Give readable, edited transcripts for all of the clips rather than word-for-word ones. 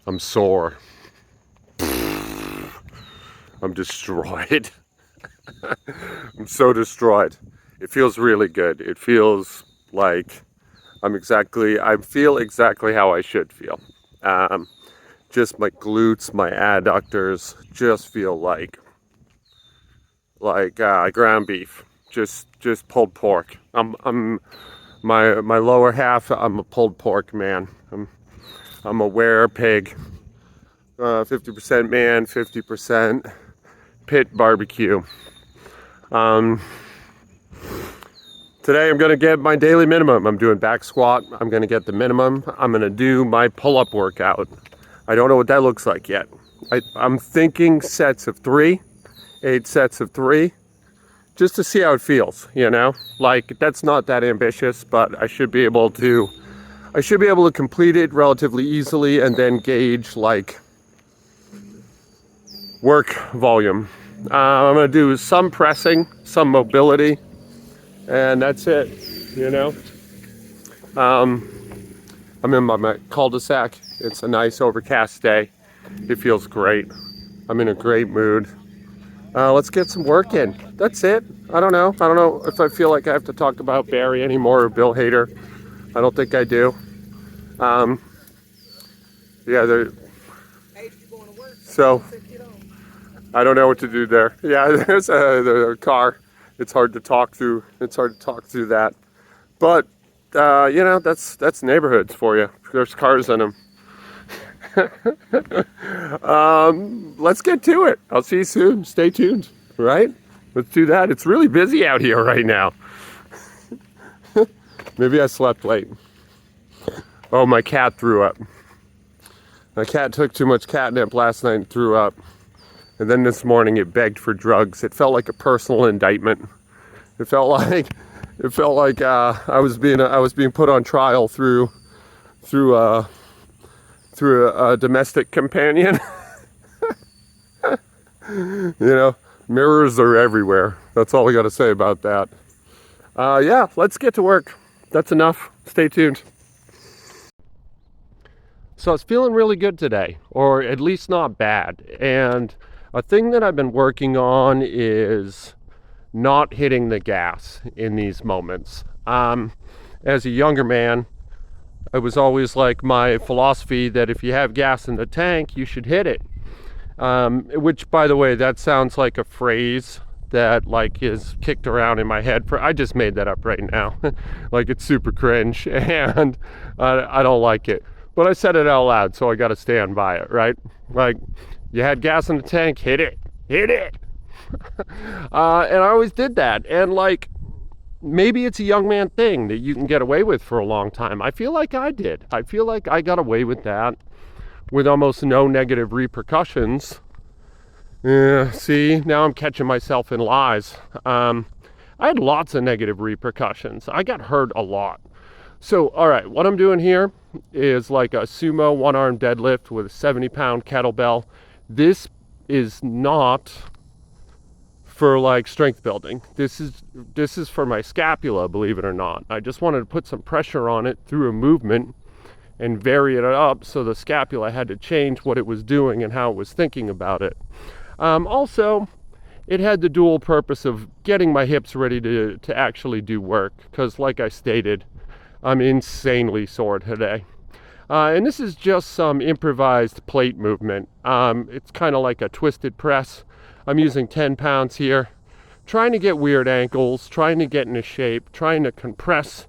I'm sore. I'm destroyed. I'm so destroyed. It feels really good. It feels like I feel exactly how I should feel. Just my glutes, my adductors just feel like ground beef, just pulled pork. I'm my lower half. I'm a pulled pork man. I'm a were pig. 50% man, 50% pit barbecue. Today I'm gonna get my daily minimum. I'm doing back squat. I'm gonna get the minimum. I'm gonna do my pull-up workout. I don't know what that looks like yet. I'm thinking sets of 3, 8 sets of 3, just to see how it feels, you know? Like, that's not that ambitious, but I should be able to complete it relatively easily and then gauge like work volume. I'm gonna do some pressing, some mobility, and that's it, you know? I'm in my cul-de-sac. It's a nice overcast day. It feels great. I'm in a great mood. Let's get some work in. That's it. I don't know if I feel like I have to talk about Barry anymore or Bill Hader. I don't think I do. Yeah, so I don't know what to do there. Yeah, there's the car. It's hard to talk through. That. But you know, that's neighborhoods for you. There's cars in them. Let's get to it. I'll see you soon. Stay tuned. Right? Let's do that. It's really busy out here right now. Maybe I slept late. Oh, my cat threw up. My cat took too much catnip last night and threw up. And then this morning it begged for drugs. It felt like a personal indictment. It felt like I was being put on trial through a domestic companion. You know, mirrors are everywhere. That's all we got to say about that. Yeah, let's get to work. That's enough. Stay tuned. So I was feeling really good today, or at least not bad. And a thing that I've been working on is not hitting the gas in these moments. As a younger man, it was always like my philosophy that if you have gas in the tank, you should hit it. Which, by the way, that sounds like a phrase that like is kicked around in my head. I just made that up right now. Like, it's super cringe, and I don't like it. But I said it out loud, so I got to stand by it, right? Like, you had gas in the tank, hit it. And I always did that. And like, maybe it's a young man thing that you can get away with for a long time. I feel like I did. I feel like I got away with that with almost no negative repercussions. See, now I'm catching myself in lies. I had lots of negative repercussions. I got hurt a lot. So, all right, what I'm doing here is like a sumo one-arm deadlift with a 70-pound kettlebell. This is not for like strength building. This is for my scapula, believe it or not. I just wanted to put some pressure on it through a movement and vary it up so the scapula had to change what it was doing and how it was thinking about it. Also, it had the dual purpose of getting my hips ready to actually do work, because like I stated, I'm insanely sore today. And this is just some improvised plate movement. It's kind of like a twisted press. I'm using 10 pounds here, trying to get weird ankles, trying to get into shape, trying to compress,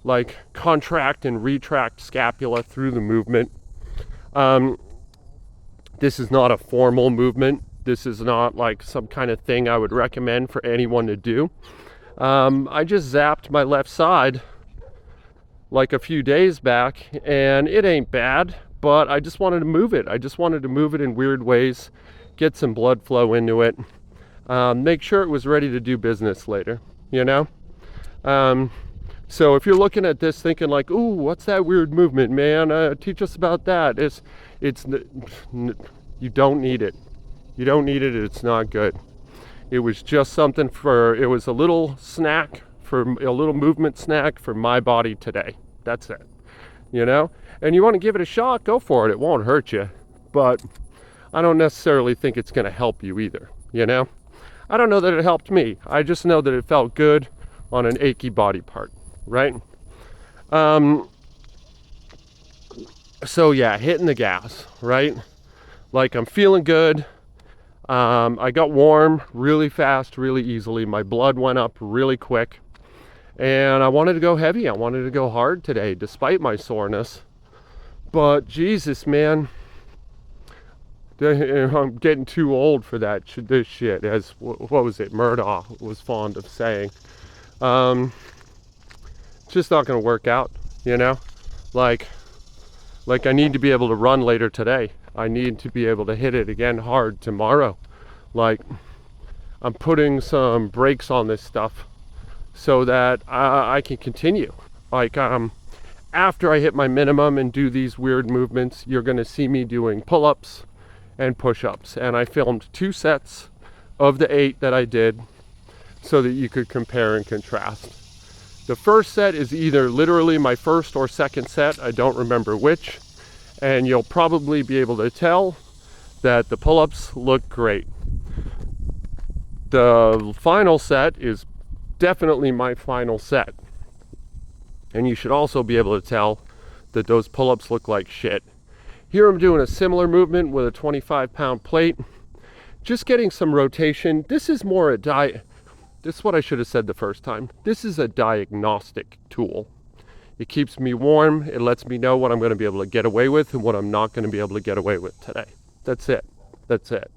like contract and retract scapula through the movement. This is not a formal movement. This is not like some kind of thing I would recommend for anyone to do. I just zapped my left side like a few days back, and it ain't bad, but I just wanted to move it. I just wanted to move it in weird ways, get some blood flow into it, make sure it was ready to do business later, you know? So if you're looking at this thinking like, ooh, what's that weird movement, man? Teach us about that. You don't need it. You don't need it. It's not good. It was just something it was a little snack, for a little movement snack for my body today. That's it. you know? And you want to give it a shot, go for it. It won't hurt you. But I don't necessarily think it's going to help you either, you know? I don't know that it helped me. I just know that it felt good on an achy body part, right? So yeah, hitting the gas, right? Like, I'm feeling good. I got warm really fast, really easily. My blood went up really quick. And I wanted to go heavy. I wanted to go hard today, despite my soreness. But Jesus, man, I'm getting too old for this shit, as, what was it, Murdoch was fond of saying. It's just not going to work out, you know? Like I need to be able to run later today. I need to be able to hit it again hard tomorrow. Like, I'm putting some brakes on this stuff so that I can continue. Like, after I hit my minimum and do these weird movements, you're going to see me doing pull-ups and push-ups. And I filmed 2 sets of the 8 that I did so that you could compare and contrast. The first set is either literally my first or second set. I don't remember which. And you'll probably be able to tell that the pull-ups look great. The final set is definitely my final set. And you should also be able to tell that those pull-ups look like shit. Here I'm doing a similar movement with a 25-pound plate. Just getting some rotation. This is more a this is what I should have said the first time. This is a diagnostic tool. It keeps me warm. It lets me know what I'm going to be able to get away with and what I'm not going to be able to get away with today. That's it. That's it.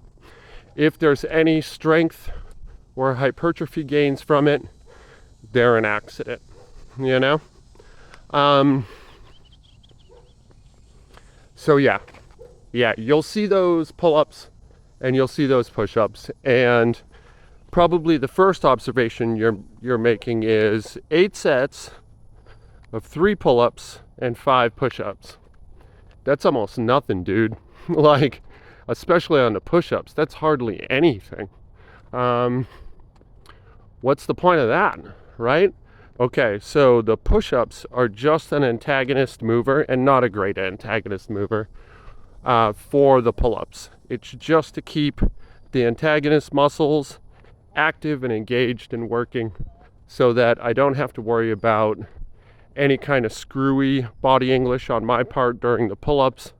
If there's any strength or hypertrophy gains from it, they're an accident, you know? So yeah, you'll see those pull-ups and you'll see those push-ups, and probably the first observation you're making is 8 sets of 3 pull-ups and 5 push-ups. That's almost nothing, dude. Like, especially on the push-ups, that's hardly anything. What's the point of that, right? Okay, so the push-ups are just an antagonist mover, and not a great antagonist mover, for the pull-ups. It's just to keep the antagonist muscles active and engaged and working so that I don't have to worry about any kind of screwy body English on my part during the pull-ups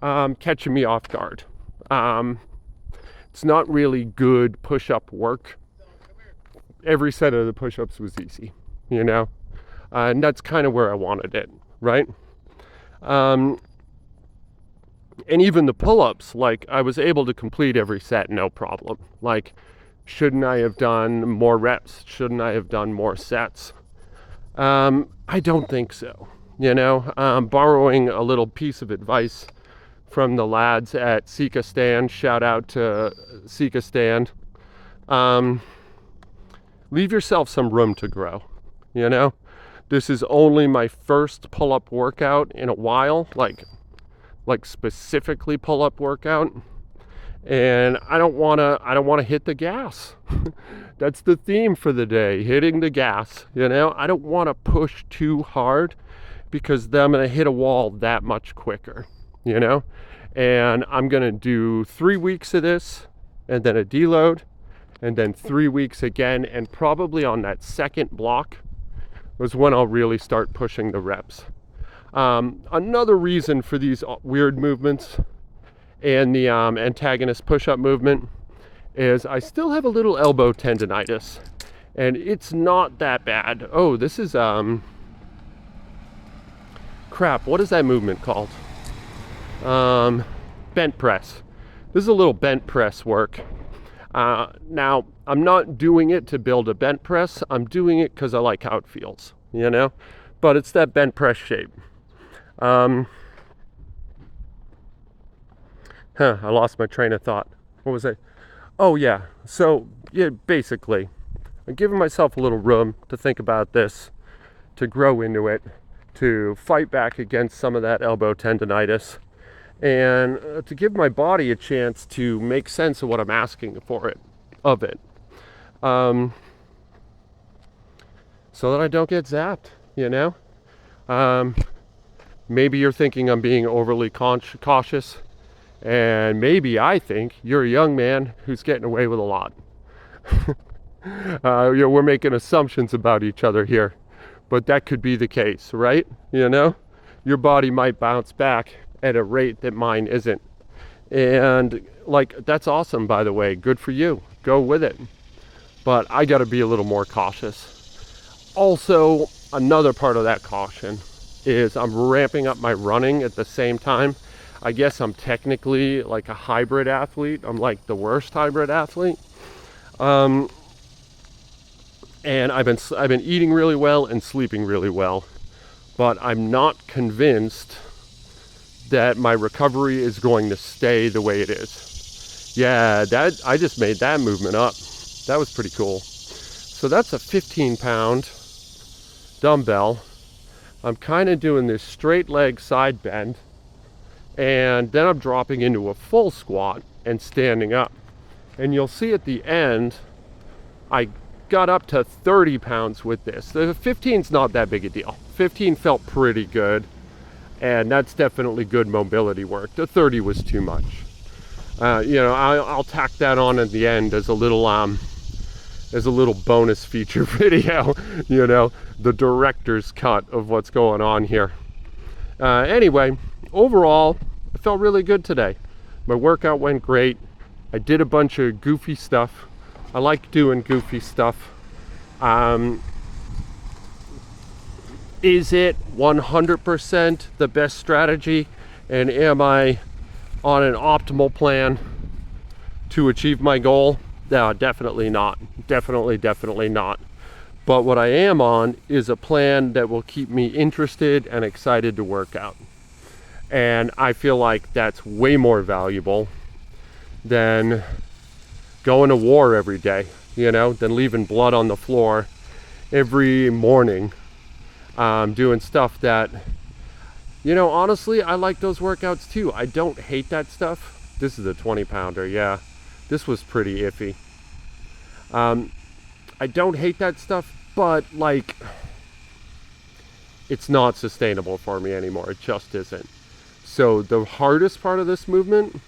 catching me off guard. It's not really good push-up work. Every set of the push-ups was easy, you know? And that's kind of where I wanted it, right? And even the pull-ups, like, I was able to complete every set, no problem. Like, shouldn't I have done more reps? Shouldn't I have done more sets? I don't think so, you know? Borrowing a little piece of advice from the lads at Sika Stand, shout out to Sika Stand. Leave yourself some room to grow, you know? This is only my first pull-up workout in a while, like specifically pull-up workout. And I don't want to hit the gas. That's the theme for the day, hitting the gas, you know? I don't want to push too hard because then I'm going to hit a wall that much quicker, you know? And I'm going to do 3 weeks of this and then a deload and then 3 weeks again. And probably on that second block was when I'll really start pushing the reps. Another reason for these weird movements and the antagonist push-up movement is I still have a little elbow tendonitis, and it's not that bad. Oh, this is crap, what is that movement called? Bent press. This is a little bent press work. Now, I'm not doing it to build a bent press. I'm doing it because I like how it feels, you know? But it's that bent press shape. I lost my train of thought. What was I? Oh, yeah. So, yeah, basically, I'm giving myself a little room to think about this, to grow into it, to fight back against some of that elbow tendonitis, and to give my body a chance to make sense of what I'm asking of it. So that I don't get zapped, you know? Maybe you're thinking I'm being overly cautious, and maybe I think you're a young man who's getting away with a lot. We're making assumptions about each other here, but that could be the case, right? Your body might bounce back at a rate that mine isn't. And like, that's awesome, by the way. Good for you. Go with it. But I got to be a little more cautious. Also, another part of that caution is I'm ramping up my running at the same time. I guess I'm technically like a hybrid athlete. I'm like the worst hybrid athlete. And I've been eating really well and sleeping really well, but I'm not convinced that my recovery is going to stay the way it is. Yeah, I just made that movement up. That was pretty cool. So that's a 15-pound dumbbell. I'm kind of doing this straight leg side bend, and then I'm dropping into a full squat and standing up. And you'll see at the end, I got up to 30 pounds with this. The 15's not that big a deal. 15 felt pretty good, and that's definitely good mobility work. The 30 was too much. I'll tack that on at the end as a little bonus feature video, the director's cut of what's going on here. Anyway, overall, I felt really good today. My workout went great. I did a bunch of goofy stuff. I like doing goofy stuff. Is it 100% the best strategy? And am I on an optimal plan to achieve my goal? No, definitely not. Definitely not. But what I am on is a plan that will keep me interested and excited to work out. And I feel like that's way more valuable than going to war every day, than leaving blood on the floor every morning, doing stuff that, honestly, I like those workouts too. I don't hate that stuff. This is a 20-pounder, yeah. This was pretty iffy. I don't hate that stuff, but like, it's not sustainable for me anymore. It just isn't. So the hardest part of this movement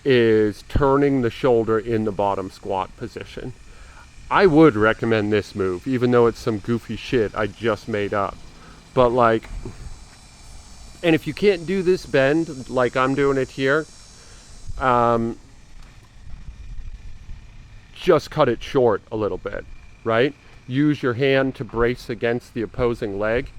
is turning the shoulder in the bottom squat position. I would recommend this move, even though it's some goofy shit I just made up. But like, and if you can't do this bend like I'm doing it here, just cut it short a little bit, right? Use your hand to brace against the opposing leg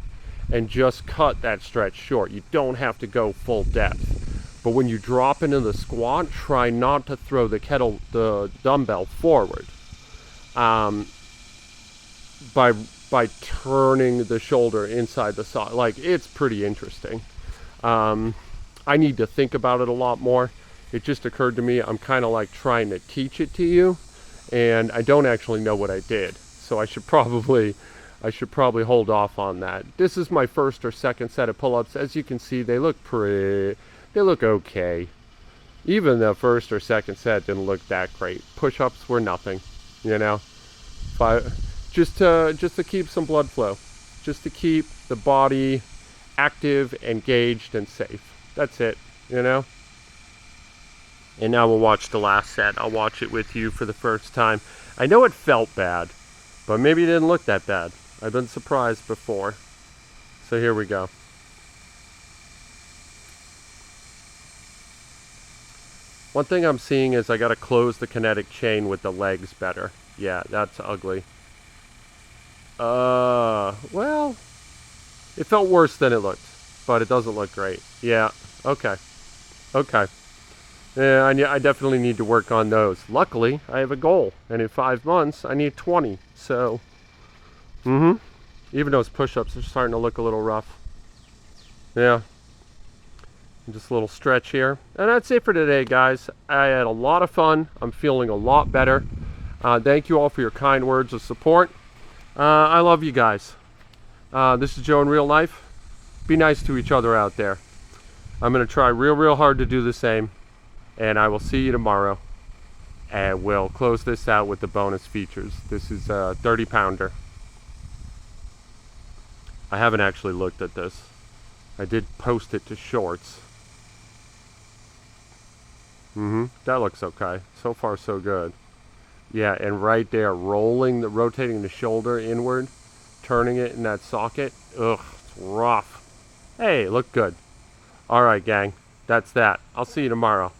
and just cut that stretch short. You don't have to go full depth. But when you drop into the squat, try not to throw the dumbbell forward. By turning the shoulder inside the socket. Like, it's pretty interesting. I need to think about it a lot more. It just occurred to me I'm kind of like trying to teach it to you, and I don't actually know what I did. So I should probably hold off on that. This is my first or second set of pull-ups. As you can see, they look okay. Even the first or second set didn't look that great. Push-ups were nothing, just to keep some blood flow, just to keep the body active, engaged, and safe. That's it, And now we'll watch the last set. I'll watch it with you for the first time. I know it felt bad, but maybe it didn't look that bad. I've been surprised before. So here we go. One thing I'm seeing is I got to close the kinetic chain with the legs better. Yeah, that's ugly. Well, it felt worse than it looked, but it doesn't look great. Yeah, okay. Yeah, I definitely need to work on those. Luckily, I have a goal, and in 5 months, I need 20. So, even those push-ups are starting to look a little rough. Yeah. Just a little stretch here. And that's it for today, guys. I had a lot of fun. I'm feeling a lot better. Thank you all for your kind words of support. I love you guys. This is Joe in real life. Be nice to each other out there. I'm going to try real hard to do the same. And I will see you tomorrow. And we'll close this out with the bonus features. This is a 30-pounder. I haven't actually looked at this. I did post it to shorts. That looks okay. So far, so good. Yeah, and right there, rotating the shoulder inward, turning it in that socket. Ugh, it's rough. Hey, look good. All right, gang. That's that. I'll see you tomorrow.